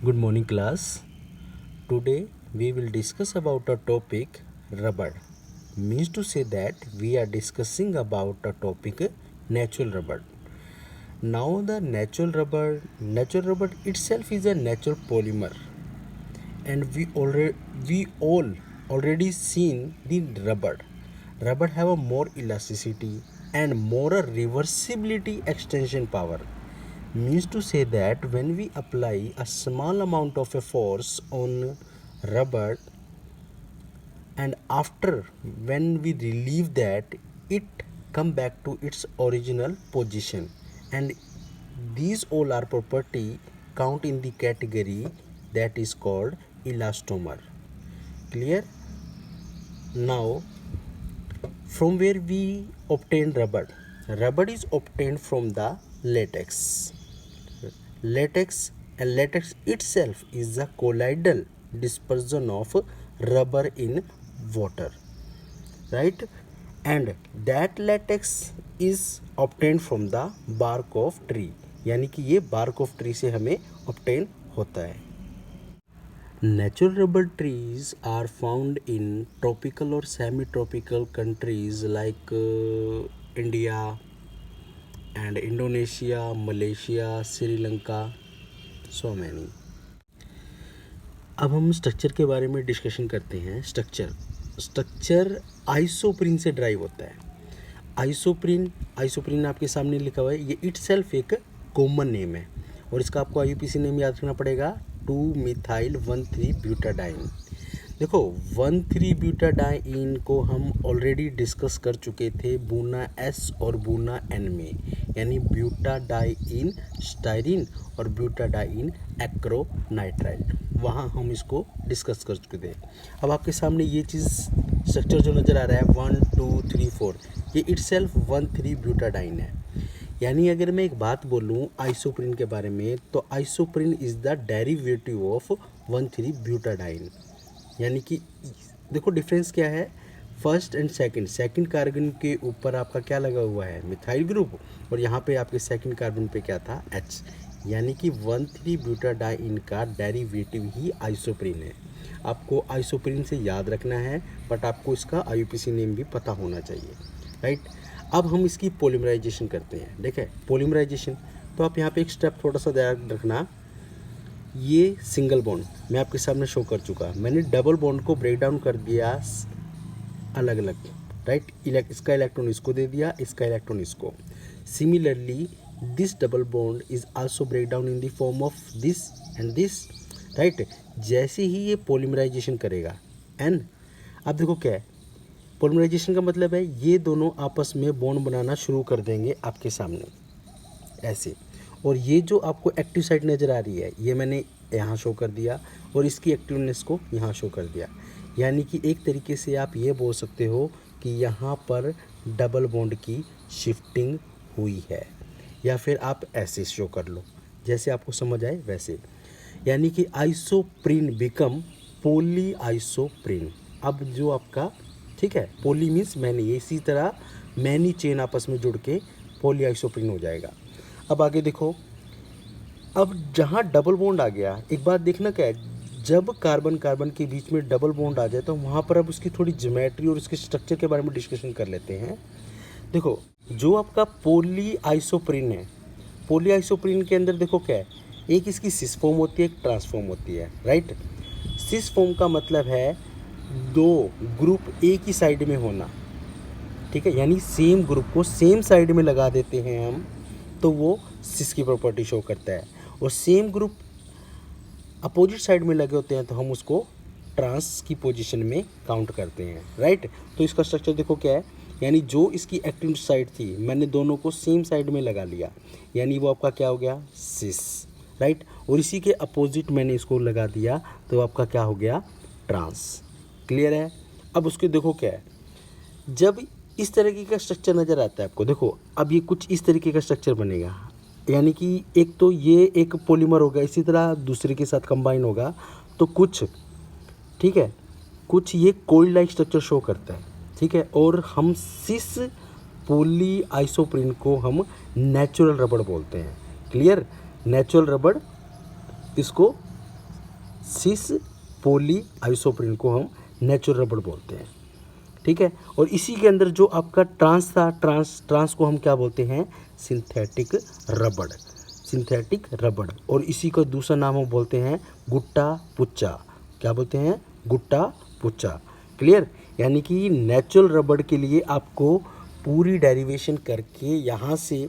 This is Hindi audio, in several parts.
Good morning, class. Today we will discuss about a topic rubber. Means to say that we are discussing about a topic natural rubber. Now the natural rubber itself is a natural polymer, and we all already seen the rubber. Rubber have a more elasticity and more a reversibility extension power. Means to say that when we apply a small amount of a force on rubber, and after when we relieve that, it come back to its original position, and these all are property count in the category that is called elastomer. Clear? Now, from where we obtain rubber? Rubber is obtained from the latex. Latex itself is the colloidal dispersion of rubber in water, right? And that latex is obtained from the bark of tree, यानी कि ये bark of tree से हमें obtain होता है. Natural rubber trees are found in tropical or semi-tropical countries like India and Indonesia, Malaysia, Sri Lanka, so many. अब हम स्ट्रक्चर के बारे में डिस्कशन करते हैं. स्ट्रक्चर आइसोप्रीन से ड्राइव होता है. आइसोप्रीन आपके सामने लिखा हुआ है. ये इटसेल्फ एक कॉमन नेम है और इसका आपको आईयूपीएसी नेम याद रखना पड़ेगा. 2-methyl-1,3-butadiene. देखो 1,3-butadiene को हम ऑलरेडी डिस्कस कर चुके थे बूना एस और बूना एन में, यानी ब्यूटाडाइन स्टाइरिन और ब्यूटाडाइन एक्रोनाइट्राइल. वहाँ हम इसको डिस्कस कर चुके थे. अब आपके सामने ये चीज़ स्ट्रक्चर जो नज़र आ रहा है 1, 2, 3, 4, ये इटसेल्फ 1,3-butadiene है. यानी अगर मैं एक बात बोलूँ आइसोप्रीन के बारे में, तो isoprene is the derivative of 1,3-butadiene. यानी कि देखो डिफरेंस क्या है. फर्स्ट एंड सेकंड कार्बन के ऊपर आपका क्या लगा हुआ है, मिथाइल ग्रुप, और यहाँ पे आपके सेकंड कार्बन पे क्या था, H. यानी कि 1,3-butadiene का डेरिवेटिव ही आइसोप्रीन है. आपको आइसोप्रीन से याद रखना है, बट आपको इसका आईयूपीएसी नेम भी पता होना चाहिए, राइट. अब हम इसकी पॉलीमराइजेशन करते हैं. देखें पॉलीमराइजेशन, तो आप यहाँ पे एक स्टेप थोड़ा सा ध्यान रखना. ये सिंगल बॉन्ड मैं आपके सामने शो कर चुका. मैंने डबल बॉन्ड को ब्रेक डाउन कर दिया अलग अलग, राइट. इसका इलेक्ट्रॉन इसको दे दिया, इसका इलेक्ट्रॉन इसको. Similarly this double bond is also break down in the form of this and this, right. जैसे ही ये पॉलीमराइजेशन करेगा एंड अब देखो क्या है पॉलीमराइजेशन का मतलब है, ये दोनों आपस में बॉन्ड बनाना शुरू कर देंगे आपके सामने ऐसे. और ये जो आपको एक्टिव साइट नज़र आ रही है, ये मैंने यहाँ शो कर दिया और इसकी एक्टिवनेस को यहाँ शो कर दिया. यानी कि एक तरीके से आप ये बोल सकते हो कि यहाँ पर डबल बॉन्ड की शिफ्टिंग हुई है, या फिर आप ऐसे शो कर लो जैसे आपको समझ आए वैसे. यानी कि आइसोप्रीन बिकम पोली आइसोप्रीन. अब जो आपका ठीक है, पोली मीन्स मैनी, इसी तरह मैनी चेन आपस में जुड़ के पोली आइसोप्रीन हो जाएगा. अब आगे देखो, अब जहाँ डबल बॉन्ड आ गया, एक बात देखना क्या है, जब कार्बन कार्बन के बीच में डबल बॉन्ड आ जाए तो वहाँ पर अब उसकी थोड़ी ज्योमेट्री और उसके स्ट्रक्चर के बारे में डिस्कशन कर लेते हैं. देखो जो आपका पोली आइसोप्रीन है, पोली आइसोप्रीन के अंदर देखो क्या है, एक इसकी सिस फॉर्म होती है, एक ट्रांसफॉर्म होती है, राइट. सिस फॉर्म का मतलब है दो ग्रुप एक ही साइड में होना, ठीक है. यानी सेम ग्रुप को सेम साइड में लगा देते हैं हम, तो वो सिस की प्रॉपर्टी शो करता है. और सेम ग्रुप अपोजिट साइड में लगे होते हैं तो हम उसको ट्रांस की पोजीशन में काउंट करते हैं, राइट. तो इसका स्ट्रक्चर देखो क्या है, यानी जो इसकी एक्टिव साइड थी मैंने दोनों को सेम साइड में लगा लिया, यानी वो आपका क्या हो गया, सिस, राइट. और इसी के अपोजिट मैंने इसको लगा दिया तो आपका क्या हो गया, ट्रांस. क्लियर है. अब उसके देखो क्या है, जब इस तरीके का स्ट्रक्चर नज़र आता है आपको, देखो अब ये कुछ इस तरीके का स्ट्रक्चर बनेगा. यानी कि एक तो ये एक पॉलीमर होगा, इसी तरह दूसरे के साथ कंबाइन होगा, तो कुछ ठीक है, कुछ ये कोइल लाइक स्ट्रक्चर शो करता है, ठीक है. और हम सिस पोली आइसोप्रीन को हम नेचुरल रबड़ बोलते हैं. क्लियर. नेचुरल रबड़ इसको सिस पोली आइसोप्रीन को हम नेचुरल रबड़ बोलते हैं, ठीक है। और इसी के अंदर जो आपका ट्रांस था, ट्रांस को हम क्या बोलते हैं, सिंथेटिक रबड़, सिंथेटिक रबड़। और इसी का दूसरा नाम हम बोलते हैं गुट्टा पुच्चा, क्या बोलते हैं, गुट्टा पुच्चा। क्लियर। यानी कि नेचुरल रबड़ के लिए आपको पूरी डेरिवेशन करके यहाँ से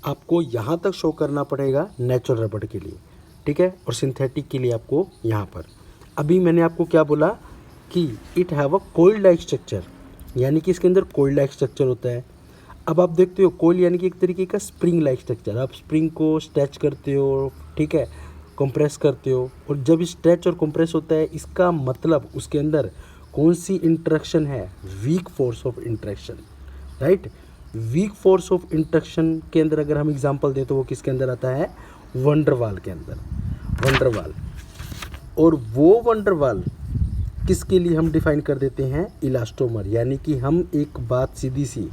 आपको यहाँ तक शो करना पड़ेगा नेचुरल रबड़ के लिए, ठीक है। और सिंथेटिक के लिए आपको यहाँ पर, अभी मैंने आपको क्या बोला कि it have a coil like structure, यानी कि इसके अंदर कोइल लाइक स्ट्रक्चर होता है। अब आप देखते हो कोइल यानी कि एक तरीके का स्प्रिंग लाइक स्ट्रक्चर, आप स्प्रिंग को स्ट्रेच करते हो, ठीक है, कंप्रेस करते हो। और जब स्ट्रेच और कंप्रेस होता है, इसका मतलब उसके अंदर कौन सी इंटरेक्शन है, weak force of interaction, right. Weak force of interaction के अंदर अगर हम एग्जांपल दें तो वो किसके अंदर आता है, वंडरवाल के अंदर, वंडरवाल। और वो वंडरवाल किसके लिए हम डिफाइन कर देते हैं, इलास्टोमर। यानी कि हम एक बात सीधी सी,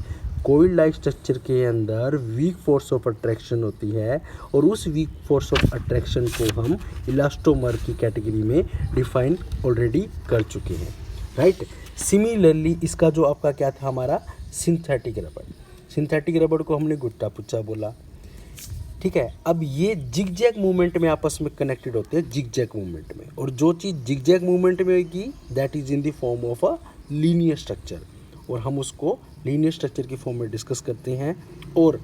कोइल लाइक स्ट्रक्चर के अंदर वीक फोर्स ऑफ अट्रैक्शन होती है और उस वीक फोर्स ऑफ अट्रैक्शन को हम इलास्टोमर की कैटेगरी में डिफाइन ऑलरेडी कर चुके हैं, राइट। सिमिलरली इसका जो आपका क्या था हमारा सिंथेटिक रबड़, सिंथेटिक रबड़ को हमने गुट्टा पुच्चा बोला, ठीक है। अब ये जिगजैग मूवमेंट में आपस में कनेक्टेड होते हैं, जिगजैग मूवमेंट में। और जो चीज़ जिगजैग मूवमेंट में होगी that is in the form of a linear structure, और हम उसको लीनियर स्ट्रक्चर की फॉर्म में डिस्कस करते हैं। और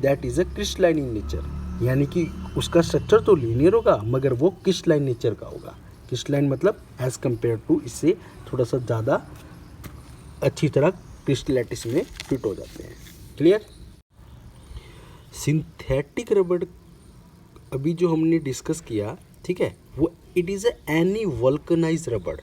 that is a crystalline in nature, यानी कि उसका स्ट्रक्चर तो लीनियर होगा मगर वो क्रिस्टलाइन नेचर का होगा। क्रिस्टलाइन मतलब एज कम्पेयर टू, इससे थोड़ा सा ज़्यादा अच्छी तरह क्रिस्टलैटिस में फिट हो जाते हैं। क्लियर। सिंथेटिक रबड़ अभी जो हमने डिस्कस किया, ठीक है, वो it is any vulcanize rubber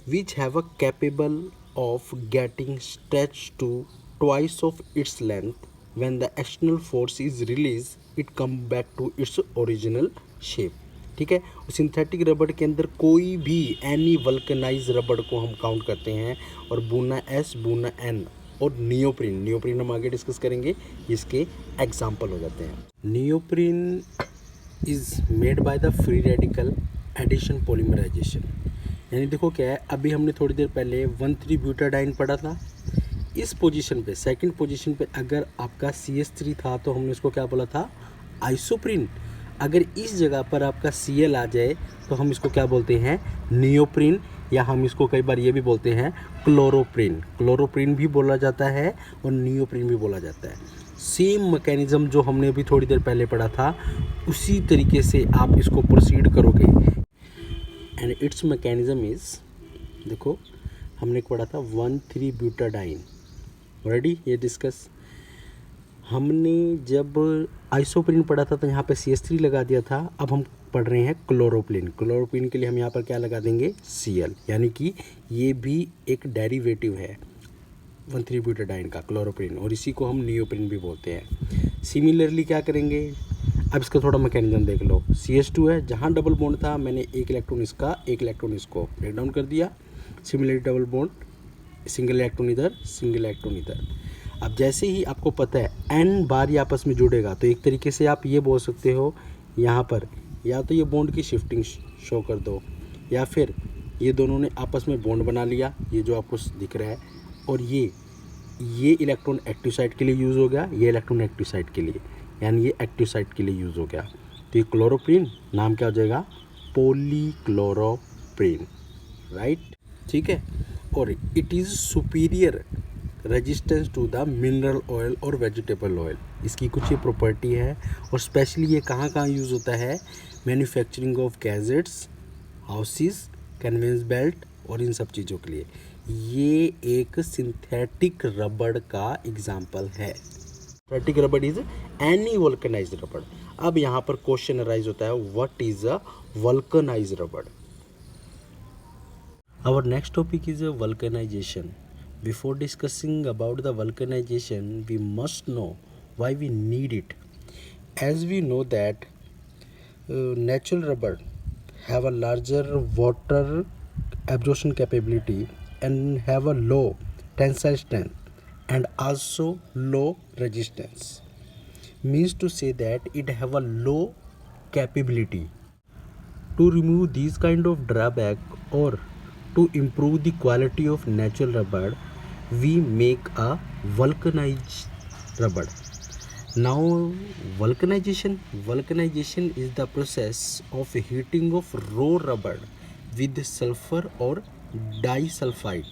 which have a capable of getting stretch to twice of its length, when the external force is release it come back to its original shape, ठीक है। सिंथेटिक रबड़ के अंदर कोई भी एनी वल्कनाइज रबड़ को हम काउंट करते हैं। और बूना एस, बूना एन और नियोप्रीन, नियोप्रीन हम आगे डिस्कस करेंगे, इसके एग्जाम्पल हो जाते हैं। Neoprene is made by the free radical addition polymerization, यानी देखो क्या है, अभी हमने थोड़ी देर पहले 1,3-ब्यूटाडाइन पढ़ा था। इस पोजीशन पे, सेकंड पोजीशन पे अगर आपका CH3 था तो हमने इसको क्या बोला था, आइसोप्रीन। अगर इस जगह पर आपका Cl आ जाए तो हम इसको क्या बोलते हैं, नियोप्रीन, या हम इसको कई बार ये भी बोलते हैं क्लोरोप्रीन। क्लोरोप्रीन भी बोला जाता है और नियोप्रीन भी बोला जाता है। सेम मैकेनिज्म जो हमने अभी थोड़ी देर पहले पढ़ा था, उसी तरीके से आप इसको प्रोसीड करोगे। एंड इट्स मैकेनिज्म इज, देखो हमने पढ़ा था 1,3-ब्यूटाडाइन, ऑलरेडी ये डिस्कस। हमने जब आइसोप्रीन पढ़ा था तो यहाँ पे CH3 लगा दिया था। अब हम पढ़ रहे हैं क्लोरोप्रीन। क्लोरोप्रीन के लिए हम यहाँ पर क्या लगा देंगे, Cl, यानी कि ये भी एक डेरिवेटिव है 1,3-ब्यूटाडाइन का, क्लोरोप्रीन, और इसी को हम नियोप्रीन भी बोलते हैं। सिमिलरली क्या करेंगे, अब इसका थोड़ा मैकेनिज्म देख लो। CH2 है, जहाँ डबल बॉन्ड था मैंने एक इलेक्ट्रॉन इसका, एक इलेक्ट्रॉन इसको ब्रेक डाउन कर दिया। Similarly double bond, single electron इधर, सिंगल इलेक्ट्रॉन इधर। अब जैसे ही आपको पता है n बार ये आपस में जुड़ेगा तो एक तरीके से आप ये बोल सकते हो यहाँ पर, या तो ये बॉन्ड की शिफ्टिंग शो कर दो, या फिर ये दोनों ने आपस में बॉन्ड बना लिया, ये जो आपको दिख रहा है। और ये इलेक्ट्रॉन एक्टिव साइट के लिए यूज़ हो गया, ये इलेक्ट्रॉन एक्टिव साइट के लिए, यानी ये एक्टिव साइट के लिए यूज़ हो गया। तो ये क्लोरोप्रीन नाम क्या हो जाएगा, पॉलीक्लोरोप्रीन, राइट, ठीक है। और it is superior resistance to the mineral oil और वेजिटेबल ऑयल, इसकी कुछ ये प्रॉपर्टी है। और स्पेशली ये कहाँ कहाँ यूज़ होता है, manufacturing of gadgets, houses, conveyor belt और इन सब चीज़ों के लिए। ये एक सिंथेटिक रबड़ का एग्जाम्पल है। सिंथेटिक रबड़ इज एनी वल्कनाइज्ड रबड़। अब यहाँ पर क्वेश्चन अराइज होता है, व्हाट इज अ वल्कनाइज्ड रबड़। Our next topic is vulcanization. Before discussing about the vulcanization, we must know why we need it. As we know that natural rubber have a larger water absorption capability and have a low tensile strength and also low resistance. Means to say that it have a low capability To remove these kind of drawback or to improve the quality of natural rubber, we make a vulcanized rubber. Now, vulcanization is the process of heating of raw rubber with sulfur or disulfide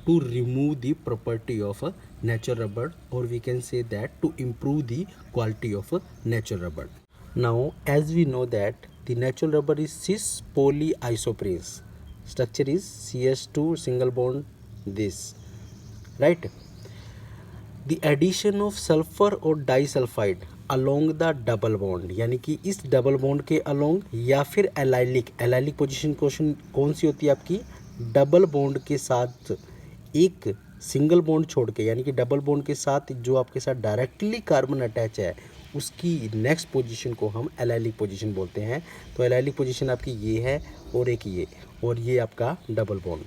to remove the property of a natural rubber, or we can say that to improve the quality of a natural rubber. Now, as we know that the natural rubber is cis polyisoprenes. Structure is CS2 single bond this, right? The addition of sulphur और disulphide along the double bond, यानी कि इस डबल बॉन्ड के अलोंग, या फिर एलाइलिक पोजीशन कौन सी होती है आपकी, डबल बॉन्ड के साथ एक सिंगल बॉन्ड छोड़ के, यानी कि डबल बॉन्ड के साथ जो आपके साथ डायरेक्टली कार्बन अटैच है उसकी नेक्स्ट पोजीशन को हम एलाइलिक पोजीशन बोलते हैं। तो एलाइलिक पोजीशन आपकी ये है और एक ये, और ये आपका डबल बॉन्ड,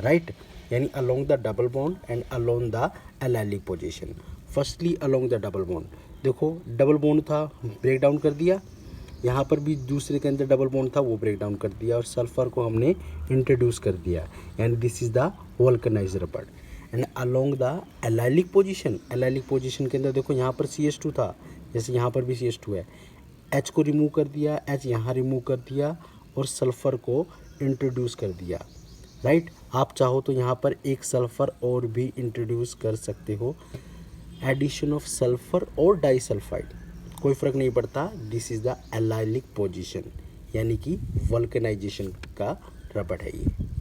राइट, यानी along the double bond and along the allylic position. Firstly along the double bond, देखो डबल बॉन्ड था, ब्रेक डाउन कर दिया, यहाँ पर भी दूसरे के अंदर डबल बॉन्ड था, वो ब्रेक डाउन कर दिया, और सल्फर को हमने इंट्रोड्यूस कर दिया, and this is the vulcanised rubber. And along the allylic position के अंदर देखो यहाँ पर CH2 था, जैसे यहाँ पर भी CH2 है, H को रिमूव कर दिया, H यहाँ रिमूव कर दिया, और सल्फ़र को इंट्रोड्यूस कर दिया, राइट। आप चाहो तो यहाँ पर एक सल्फ़र और भी इंट्रोड्यूस कर सकते हो, एडिशन ऑफ सल्फ़र और डाइसल्फाइड, कोई फ़र्क नहीं पड़ता। This is the allylic position, यानी कि वल्कनाइजेशन का रबड़ है ये।